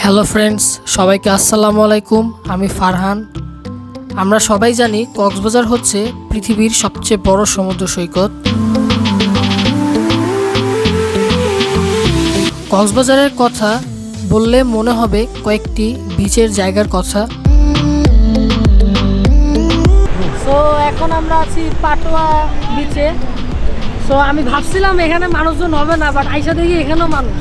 Hello friends, সবাইকে আসসালামু আলাইকুম। আমি ফারহান। আমরা সবাই জানি কক্সবাজার হচ্ছে পৃথিবীর সবচেয়ে বড় সমুদ্র সৈকত। কক্সবাজারের কথা বললে মনে হবে কয়েকটি বিচের জায়গার কথা। সো এখন আমরা আছি পাটোয়া বিচে। সো আমি ভাবছিলাম এখানে মানুষজন হবে না, বাট আইসা দেখি এখানেও মানুষ।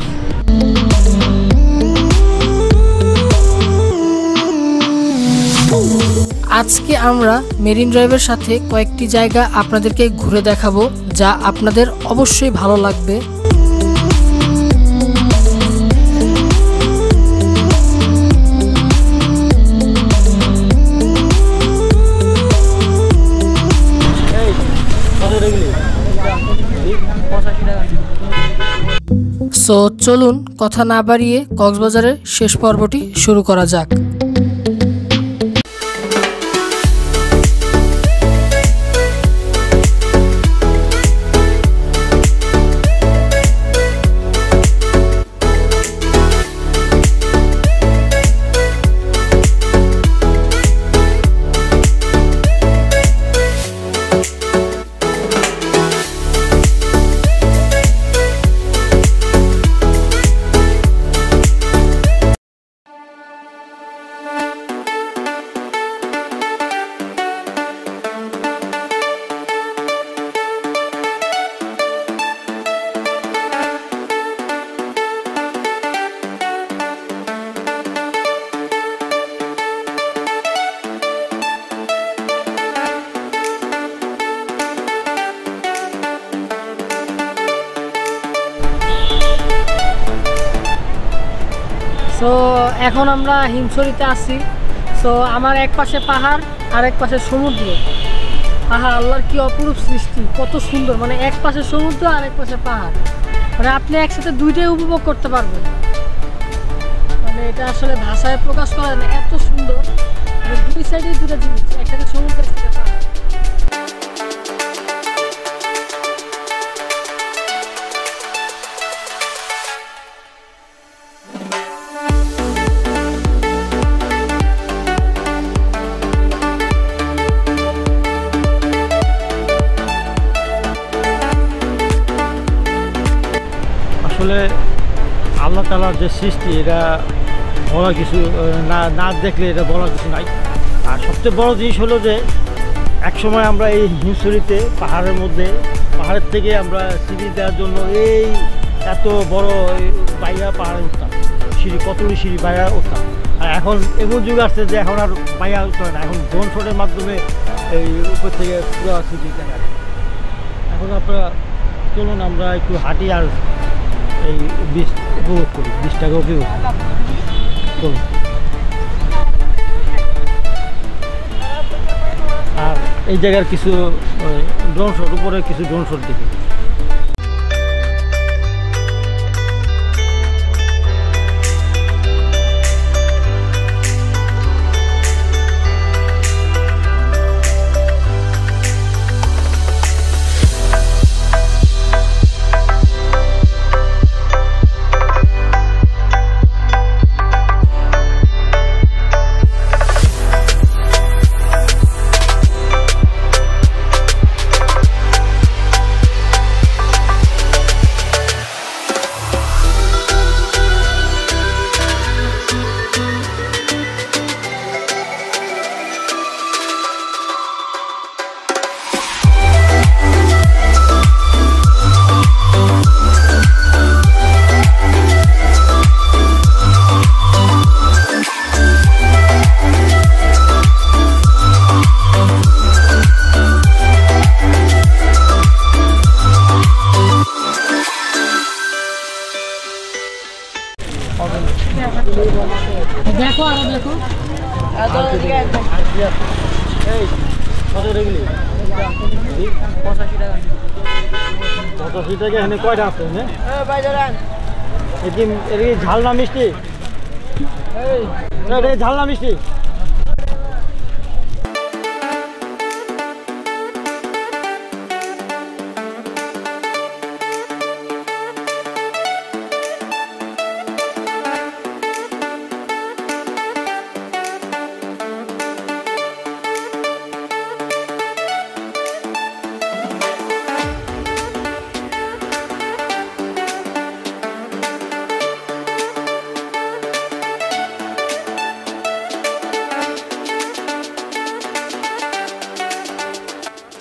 আজকে আমরা মেরিন ড্রাইভের সাথে কয়েকটি জায়গা আপনাদেরকে ঘুরে দেখাবো, যা আপনাদের অবশ্যই ভালো লাগবে। সো চলুন কথা না বাড়িয়ে কক্সবাজারের শেষ পর্বটি শুরু করা যাক। সো এখন আমরা হিমছড়িতে আছি। সো আমার এক পাশে পাহাড় আর এক পাশে সমুদ্র। আল্লাহর কি অপরূপ সৃষ্টি, কত সুন্দর! মানে এক পাশে সমুদ্র আর এক পাশে পাহাড়, মানে আপনি একসাথে দুইটাই উপভোগ করতে পারবেন। মানে এটা আসলে ভাষায় প্রকাশ করা যায় না, এত সুন্দর। মানে দুই সাইডে দুটো জিনিস, একসাথে সমুদ্র একসাথে পাহাড়। আসলে আল্লাহ তাআলার যে সৃষ্টি, এটা বলার কিছু না দেখলে এটা বলার কিছু নাই। আর সবচেয়ে বড় জিনিস হলো যে একসময় আমরা এই হিমছড়িতে পাহাড়ের মধ্যে, পাহাড়ের থেকে আমরা সিঁড়ি দেওয়ার জন্য এই এত বড় বাইরা পাহাড়ে উঠতাম, সিঁড়ি কতগুলি সিঁড়ি বাইরা উঠতাম। আর এখন এমন যুগ আসছে যে এখন আর বাইরা উঠতে হয় না, এখন ড্রোন শটের মাধ্যমে এই উপর থেকে পুরো সিঁড়ি দেখা যায়। এখন আপনারা চলুন আমরা একটু হাঁটি আর এই বীজ উপভোগ করি, বীজটাকে উপভোগ করুন। আর এই জায়গার কিছু ড্রোন শট, উপরে কিছু ড্রোন শট দেখি। দেখো আরো দেখো, এখানে কয়টা আছে? ঝাল না মিষ্টি? ঝাল না মিষ্টি?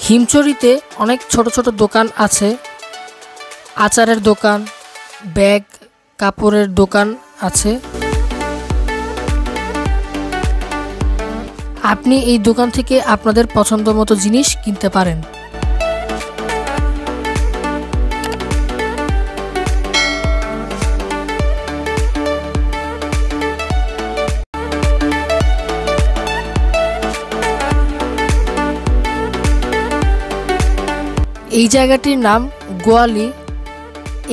হিমচরিতে অনেক ছোট ছোট দোকান আছে, আচারের দোকান, ব্যাগ, কাপড়ের দোকান আছে। আপনি এই দোকান থেকে আপনাদের পছন্দ মতো জিনিস কিনতে পারেন। এই জায়গাটির নাম গোয়ালি।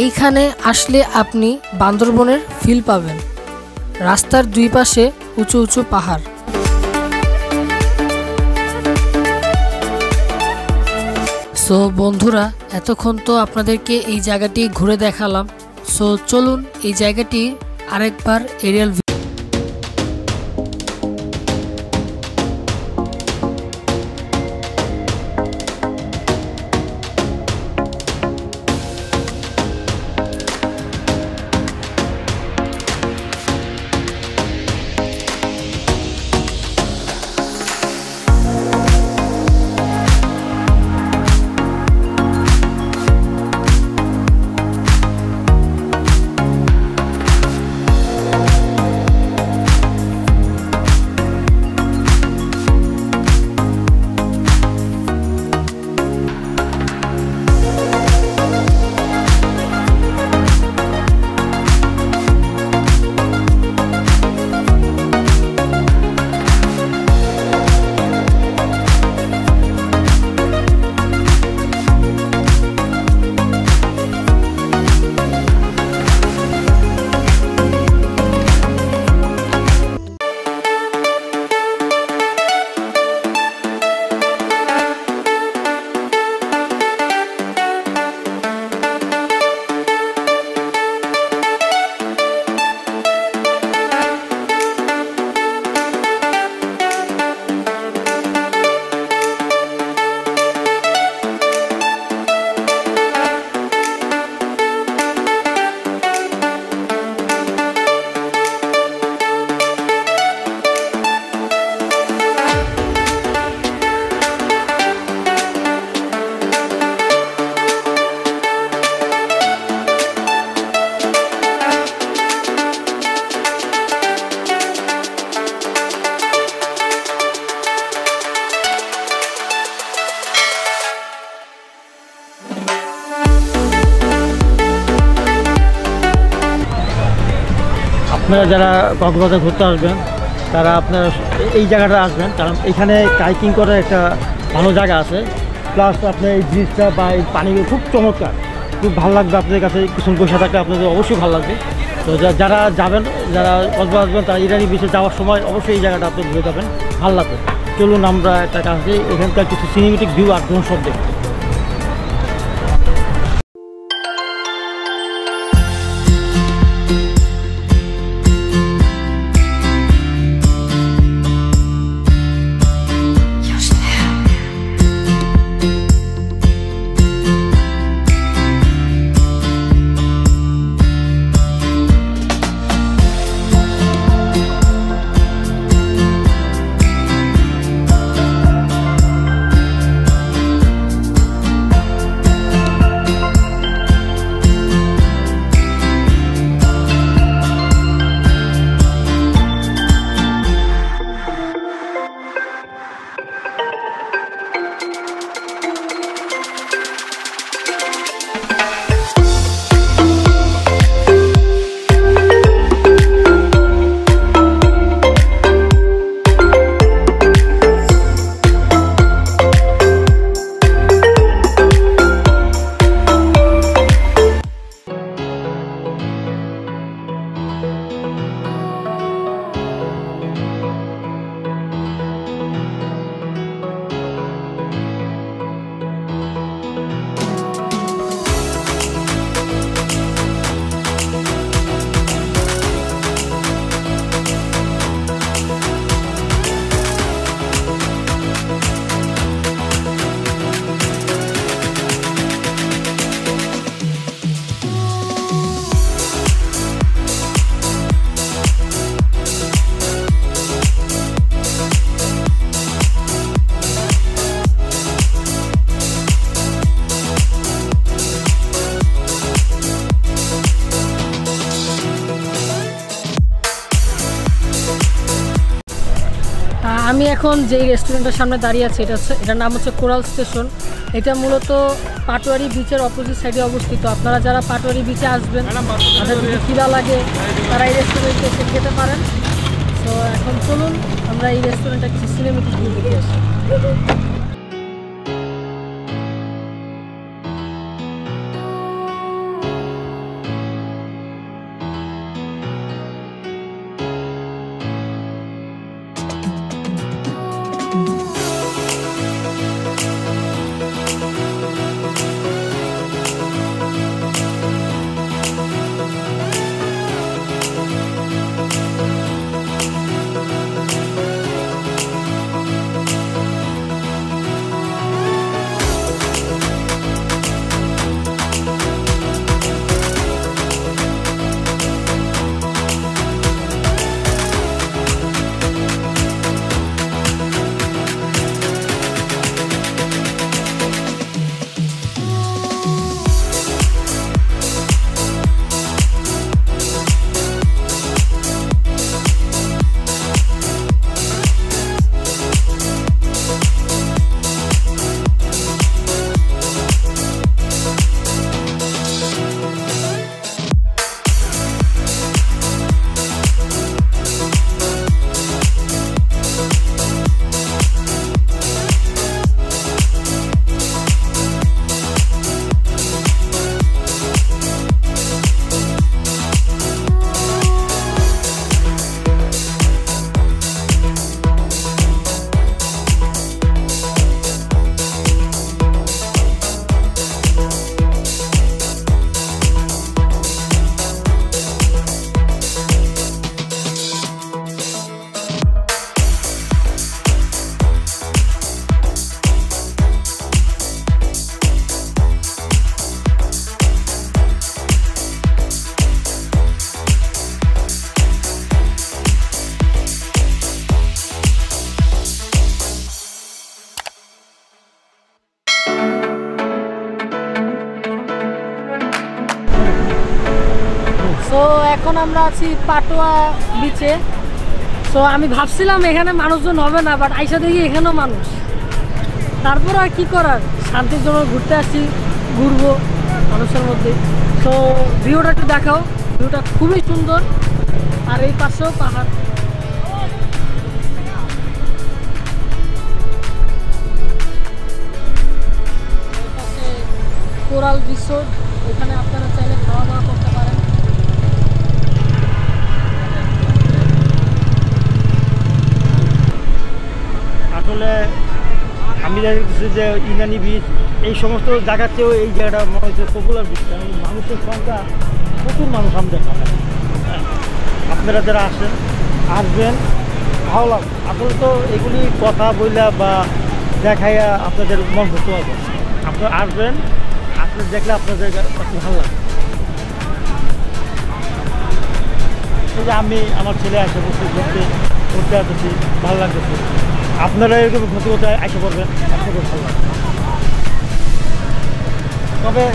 এইখানে আসলে আপনি বান্দরবনের ফিল পাবেন। রাস্তার দুই পাশে উঁচু উঁচু পাহাড়। সো বন্ধুরা, এতক্ষণ তো আপনাদেরকে এই জায়গাটি ঘুরে দেখালাম। সো চলুন এই জায়গাটি আরেকবার এরিয়াল আপনারা যারা কক্সবাজার ঘুরতে আসবেন তারা আপনারা এই জায়গাটা আসবেন, কারণ এখানে কাইকিং করার একটা ভালো জায়গা আছে। প্লাস আপনার এই ব্রিজটা বা এই পানিগুলো খুব চমৎকার, খুব ভালো লাগবে আপনাদের কাছে। কিছু বসে থাকলে আপনাদের অবশ্যই ভালো লাগবে। তো যারা যাবেন, যারা কক্সবাজার আসবেন, তারা ইরানি বিচে যাওয়ার সময় অবশ্যই এই জায়গাটা আপনি ঘুরে যাবেন, ভালো লাগবে। চলুন আমরা একটা কাছে এখানকার কিছু সিনেমেটিক ভিউ আর ড্রোন শট দেখি। আমি এখন যেই রেস্টুরেন্টের সামনে দাঁড়িয়ে আছি এটার নাম হচ্ছে কোরাল স্টেশন। এটা মূলত পাটোয়ারি বিচের অপোজিট সাইডে অবস্থিত। আপনারা যারা পাটোয়ারি বিচে আসবেন, তাদের যদি খিদা লাগে, তারা এই রেস্টুরেন্টে এসে খেতে পারেন। তো এখন চলুন আমরা এই রেস্টুরেন্টটা কিছু সিনেমেটিক ভিউ দেখে আসি। সো এখন আমরা আছি পাটোয়া বিচে। সো আমি ভাবছিলাম এখানে মানুষজন হবে না, বাট আইসা দেখি এখানেও মানুষ। তারপর আর কি করার, শান্তির জন্য ঘুরতে আসছি, ঘুরবো মানুষের মধ্যে। সো ভিউটা একটু দেখাও, ভিউটা খুবই সুন্দর। আর এই পাশেও পাহাড়। কোরাল রিসোর্ট, এখানে আপনারা চাইলে খাওয়া দাওয়া করতে পারেন। আসলে আমি দেখছি যে ইনানি বিচ এই সমস্ত জায়গার চেয়েও এই জায়গাটা মনে হচ্ছে পপুলার বিচ, কারণ মানুষের সংখ্যা প্রচুর মানুষ আমি দেখা যায়। আপনারা যারা আসবেন ভালো লাগবে। আসলে তো এগুলি কথা বইলা বা দেখাইয়া আপনাদের মন ভরতে হবে। আপনারা আসবেন, আপনি দেখলে আপনাদের কাছে ভালো লাগবে। এই যে আমি আমার ছেলে আসে বসে ঘুরতে আসতেছি, ভালো লাগতেছে। আপনারা এরকম ঘুরতে ঘুরতে আসে পড়বেন, আপনাদের ভালো লাগবে। তবে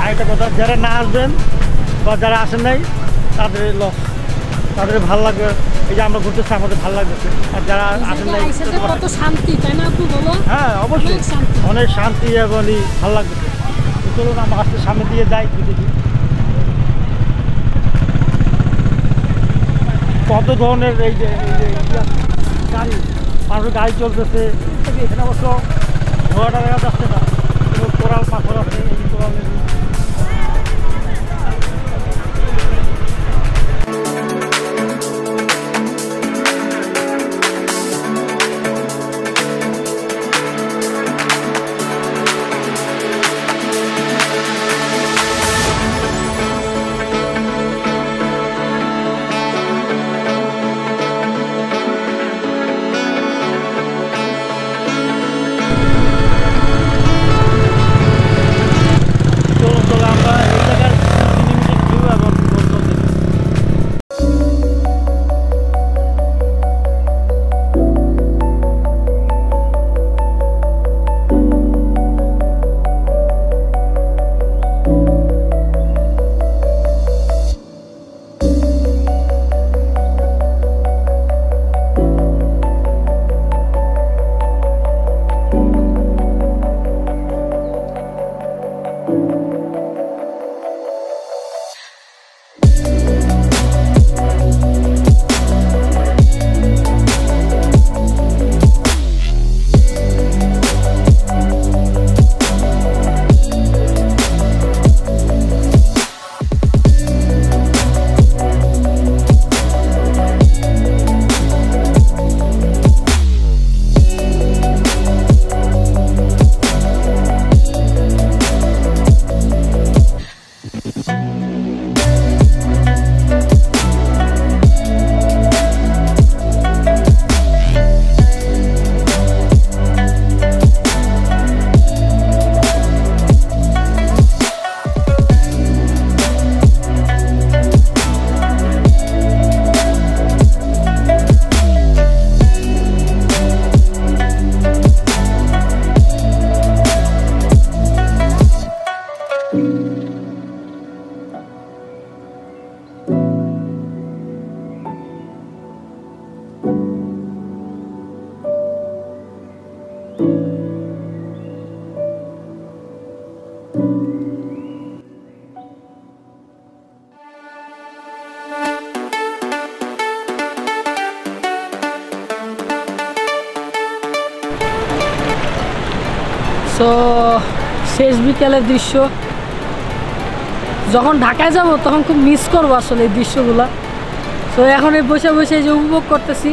আরেকটা কথা, যারা না আসবেন বা যারা আসেন নাই তাদের লস, তাদের ভালো লাগবে। এই যে আমরা ঘুরতেছি আমাদের ভালো লাগতেছে, আর যারা আসেন নাই কত শান্তি, তাই না আপু বলো? হ্যাঁ অবশ্যই অনেক শান্তি এবং ভালো লাগতেছে। চলুন আমার আসতে সামনে দিয়ে যাই, দেখি কত ধরনের এই যে গাড়ি, মানুষের গাড়ি চলতেছে। এখানে অবশ্য ঘোড়াটা দেখা যাচ্ছে না, কোরাল পাথর আছে, এই কোরালের সো শেষ বিকেলের দৃশ্য, যখন ঢাকায় যাব তখন খুব মিস করবো আসলে এই দৃশ্যগুলো। সো এখন এই বসে বসে যে উপভোগ করতেছি।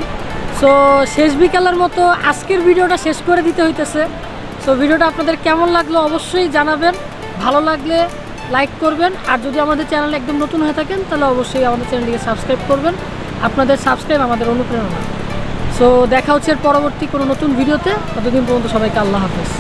সো শেষ বিকেলের মতো আজকের ভিডিওটা শেষ করে দিতে হইতেছে। সো ভিডিওটা আপনাদের কেমন লাগলো অবশ্যই জানাবেন, ভালো লাগলে লাইক করবেন, আর যদি আমাদের চ্যানেলে একদম নতুন হয়ে থাকেন তাহলে অবশ্যই আমাদের চ্যানেলটিকে সাবস্ক্রাইব করবেন। আপনাদের সাবস্ক্রাইব আমাদের অনুপ্রেরণা। সো দেখা হচ্ছে এর পরবর্তী কোনো নতুন ভিডিওতে। ততদিন পর্যন্ত সবাইকে আল্লাহ হাফেজ।